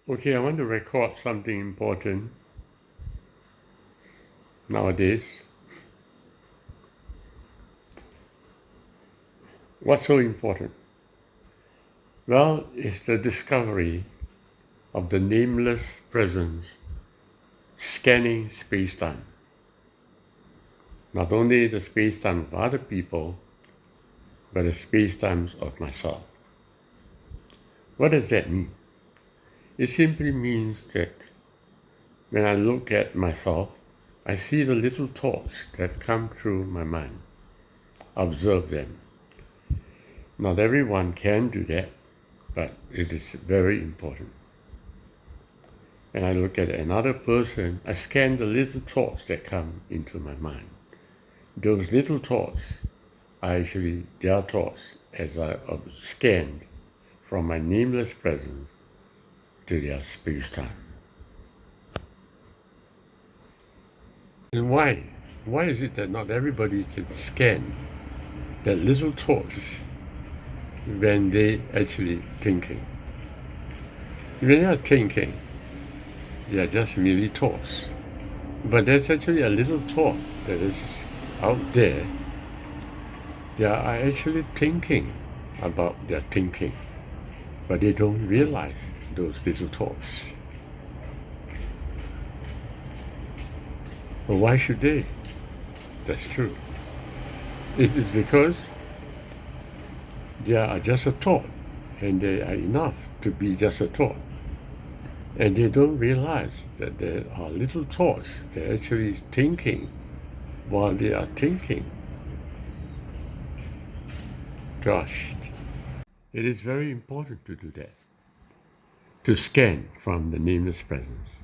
Okay, I want to record something important nowadays. What's so important? Well, it's the discovery of the nameless presence scanning space-time. Not only the space-time of other people, but the space-times of myself. What does that mean? It simply means that when I look at myself, I see the little thoughts that come through my mind. Observe them. Not everyone can do that, but it is very important. When I look at another person, I scan the little thoughts that come into my mind. Those little thoughts are actually their thoughts as I scanned from my nameless presence to their space-time. And why? Why is it that not everybody can scan their little thoughts when they actually thinking? When they are thinking, they are just merely thoughts. But there's actually a little thought that is out there. They are actually thinking about their thinking, but they don't realize those little thoughts. But why should they? That's true. It is because they are just a thought, and they are enough to be just a thought. And they don't realize that there are little thoughts they're actually thinking while they are thinking. Gosh, it is very important to do that, to scan from the nameless presence.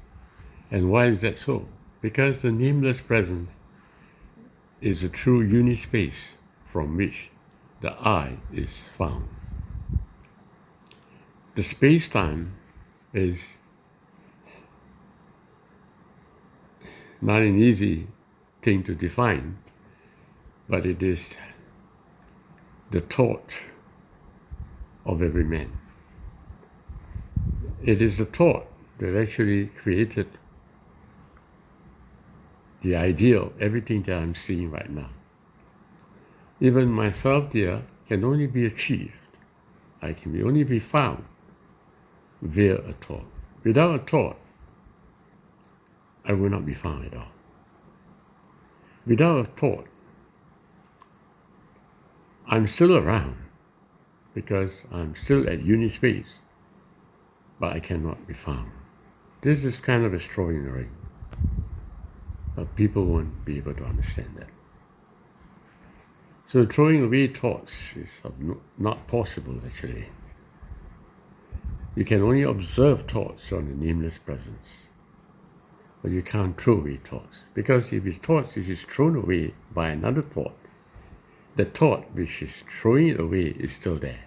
And why is that so? Because the nameless presence is a true unispace from which the I is found. The space-time is not an easy thing to define, but it is the thought of every man. It is the thought that actually created the idea of everything that I'm seeing right now. Even myself there can only be achieved. I can only be found via a thought. Without a thought, I will not be found at all. Without a thought, I'm still around because I'm still at unispace, but I cannot be found. This is kind of a straw in the ring. But people won't be able to understand that. So throwing away thoughts is not possible, actually. You can only observe thoughts from the nameless presence. But you can't throw away thoughts. Because if thoughts is thrown away by another thought, the thought which is throwing it away is still there.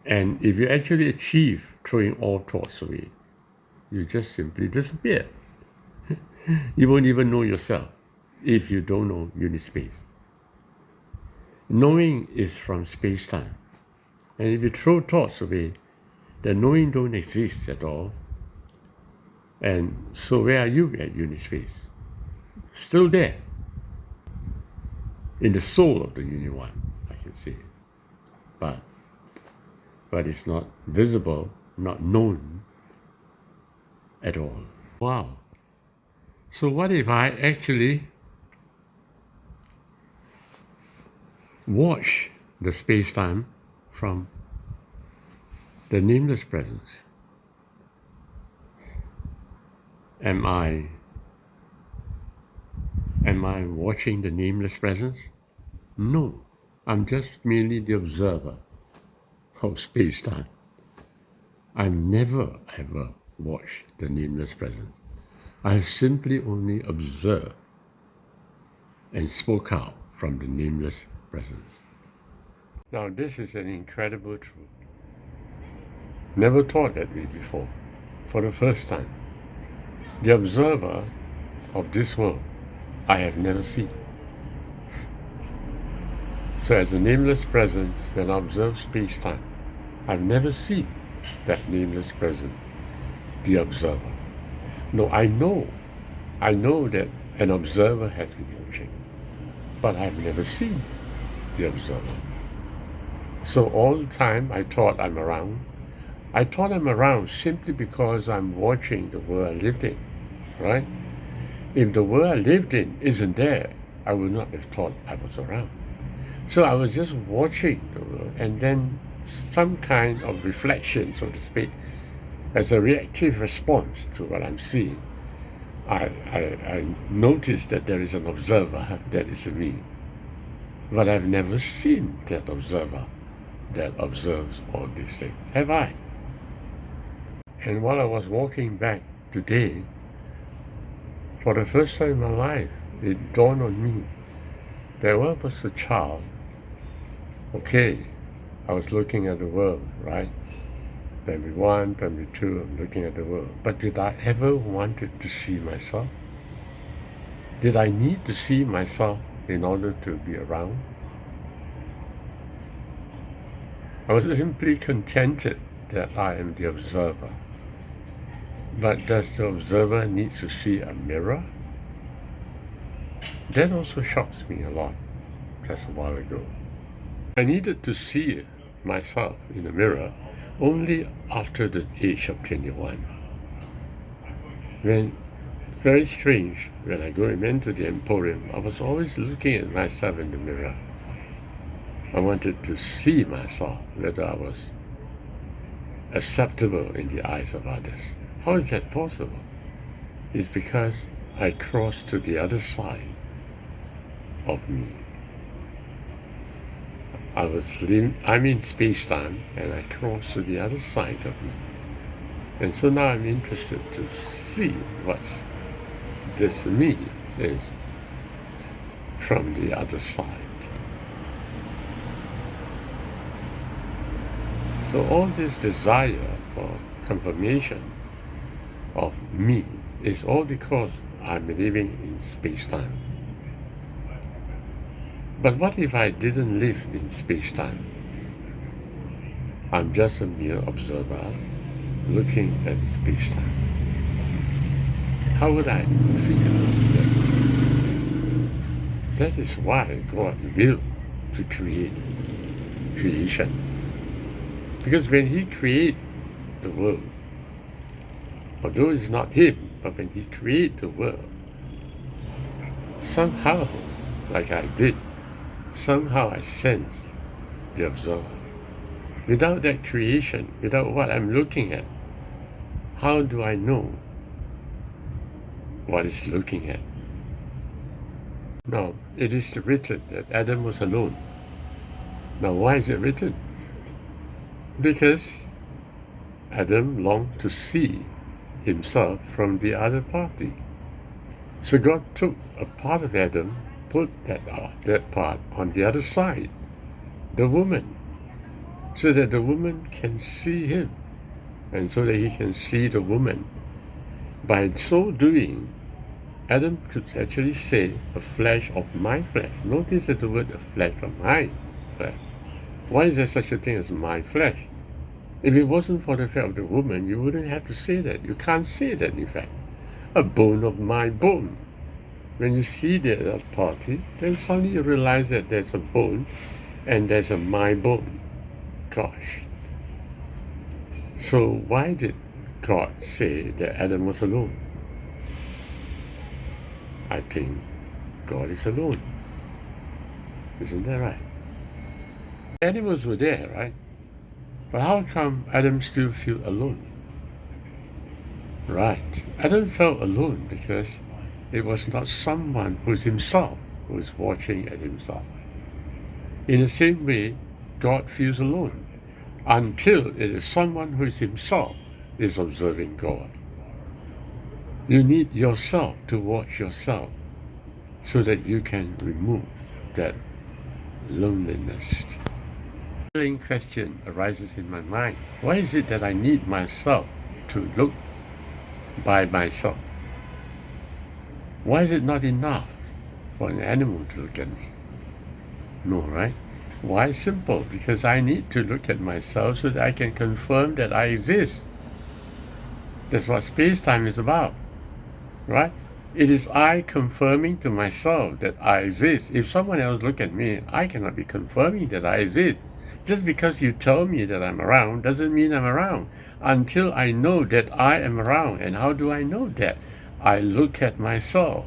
And if you actually achieve throwing all thoughts away, you just simply disappear. You won't even know yourself if you don't know unispace. Knowing is from space-time. And if you throw thoughts away, the knowing don't exist at all. And so where are you at unispace? Still there. In the soul of the Uni-One, I can say. But it's not visible, not known at all. Wow. So what if I actually watch the space-time from the nameless presence? Am I watching the nameless presence? No, I'm just merely the observer of space-time. I've never ever watched the nameless presence. I have simply only observed and spoke out from the nameless presence. Now this is an incredible truth. Never thought that way before. For the first time. The observer of this world I have never seen. So as a nameless presence, when I observe space-time, I've never seen that nameless presence, the observer. No, I know that an observer has been watching, but I've never seen the observer. So all the time I thought I'm around. I thought I'm around simply because I'm watching the world I lived in, right? If the world I lived in isn't there, I would not have thought I was around. So I was just watching the world, and then some kind of reflection, so to speak, as a reactive response to what I'm seeing. I noticed that there is an observer that is me, but I've never seen that observer that observes all these things, have I? And while I was walking back today, for the first time in my life, it dawned on me that when I was a child, okay, I was looking at the world, right? Primary 1, Primary 2, I'm looking at the world. But did I ever wanted to see myself? Did I need to see myself in order to be around? I was simply contented that I am the observer. But does the observer need to see a mirror? That also shocks me a lot, just a while ago. I needed to see myself in the mirror only after the age of 21. When, very strange, when I went to the emporium, I was always looking at myself in the mirror. I wanted to see myself, whether I was acceptable in the eyes of others. How is that possible? It's because I crossed to the other side of me. I'm in space-time, and I crossed to the other side of me. And so now I'm interested to see what this me is from the other side. So all this desire for confirmation of me is all because I'm living in space-time. But what if I didn't live in space-time? I'm just a mere observer looking at space-time. How would I feel then? That is why God willed to create creation. Because when He created the world, although it's not Him, but when He created the world, somehow, like I did, somehow I sense the observer. Without that creation, without what I'm looking at, how do I know what is looking at? Now, it is written that Adam was alone. Now, why is it written? Because Adam longed to see himself from the other party. So God took a part of Adam, put that part on the other side, the woman, so that the woman can see him, and so that he can see the woman. By so doing, Adam could actually say, a flesh of my flesh. Notice that the word a flesh of my flesh. Why is there such a thing as my flesh? If it wasn't for the fact of the woman, you wouldn't have to say that. You can't say that, in fact. A bone of my bone. When you see the other party, then suddenly you realize that there's a bone and there's a my bone. Gosh. So why did God say that Adam was alone? I think God is alone. Isn't that right? Animals were there, right? But how come Adam still feel alone? Right. Adam felt alone because it was not someone who's himself who is watching at himself. In the same way, God feels alone until it is someone who is himself is observing God. You need yourself to watch yourself so that you can remove that loneliness. The following question arises in my mind. Why is it that I need myself to look by myself? Why is it not enough for an animal to look at me? No, right? Why simple? Because I need to look at myself so that I can confirm that I exist. That's what space-time is about, right? It is I confirming to myself that I exist. If someone else look at me, I cannot be confirming that I exist. Just because you tell me that I'm around doesn't mean I'm around until I know that I am around. And how do I know that? I look at myself.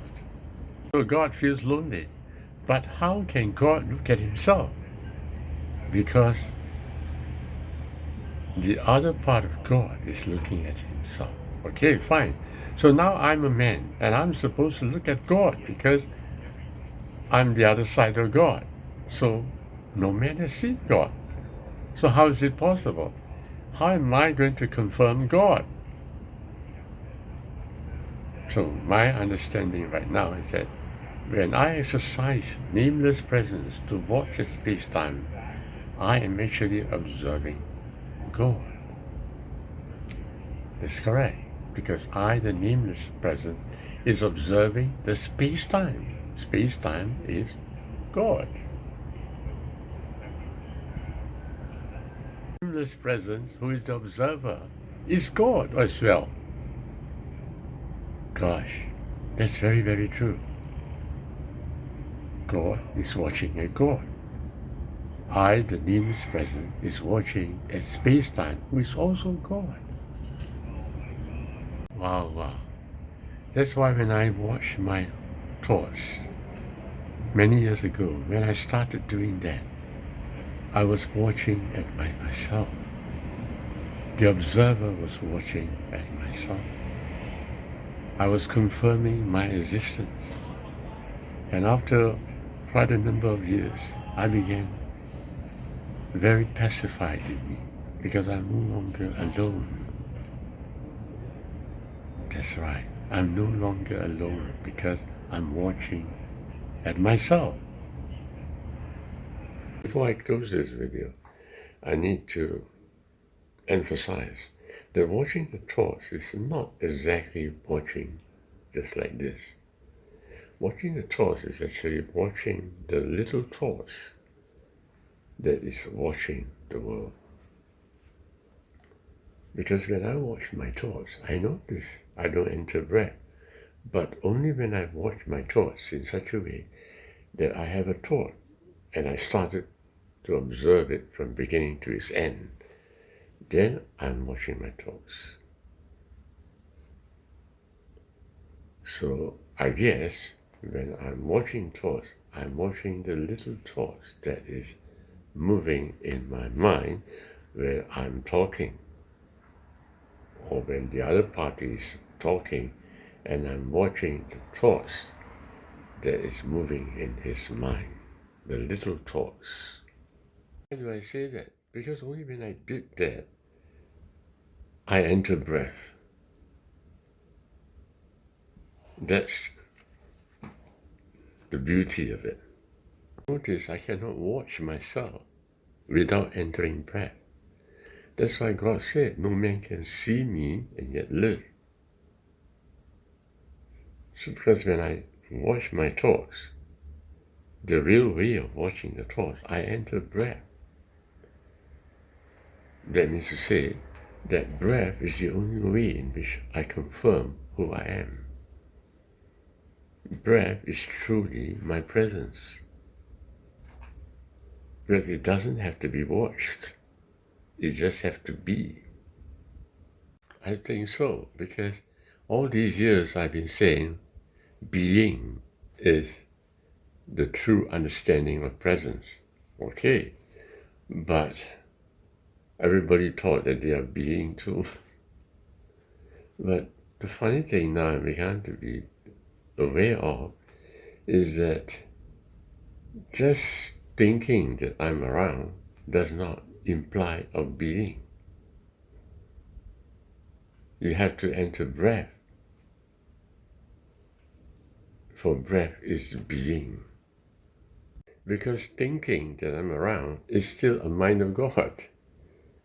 So God feels lonely. But how can God look at himself? Because the other part of God is looking at himself. Okay, fine. So now I'm a man and I'm supposed to look at God because I'm the other side of God. So no man has seen God. So how is it possible? How am I going to confirm God? So my understanding right now is that when I exercise nameless presence to watch a space-time, I am actually observing God. That's correct. Because I, the nameless presence, is observing the space-time. Space-time is God. Nameless presence, who is the observer, is God as well. Gosh, that's very, very true. God is watching at God. I, the nameless presence, is watching at space-time, who is also God. Wow, wow. That's why when I watch my thoughts, many years ago, when I started doing that, I was watching at myself. The observer was watching at myself. I was confirming my existence. And after quite a number of years, I began very pacified in me because I'm no longer alone. That's right. I'm no longer alone because I'm watching at myself. Before I close this video, I need to emphasize that watching the thoughts is not exactly watching just like this. Watching the thoughts is actually watching the little thoughts that is watching the world. Because when I watch my thoughts, I notice I don't enter breath, but only when I watch my thoughts in such a way that I have a thought and I started to observe it from beginning to its end, then I'm watching my thoughts. So I guess when I'm watching thoughts, I'm watching the little thoughts that is moving in my mind where I'm talking, or when the other party is talking and I'm watching the thoughts that is moving in his mind, the little thoughts. Why do I say that? Because only when I did that, I enter breath. That's the beauty of it. Notice I cannot watch myself without entering breath. That's why God said, no man can see me and yet live. So because when I watch my thoughts, the real way of watching the thoughts, I enter breath. That means to say that breath is the only way in which I confirm who I am. Breath is truly my presence. Because it doesn't have to be watched. It just has to be. I think so, because all these years I've been saying being is the true understanding of presence. Okay, but everybody thought that they are being too. But the funny thing now I began to be aware of is that just thinking that I'm around does not imply of being. You have to enter breath, for breath is being. Because thinking that I'm around is still a mind of God.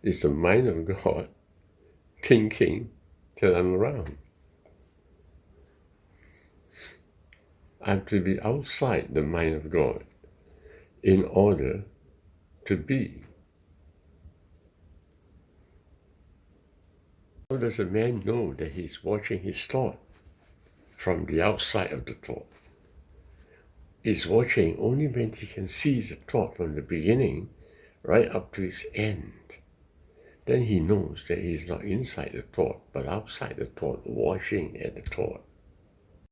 It's the mind of God thinking that I'm around. I have to be outside the mind of God in order to be. How does a man know that he's watching his thought from the outside of the thought? He's watching only when he can see the thought from the beginning right up to its end. Then he knows that he's not inside the thought, but outside the thought, watching at the thought.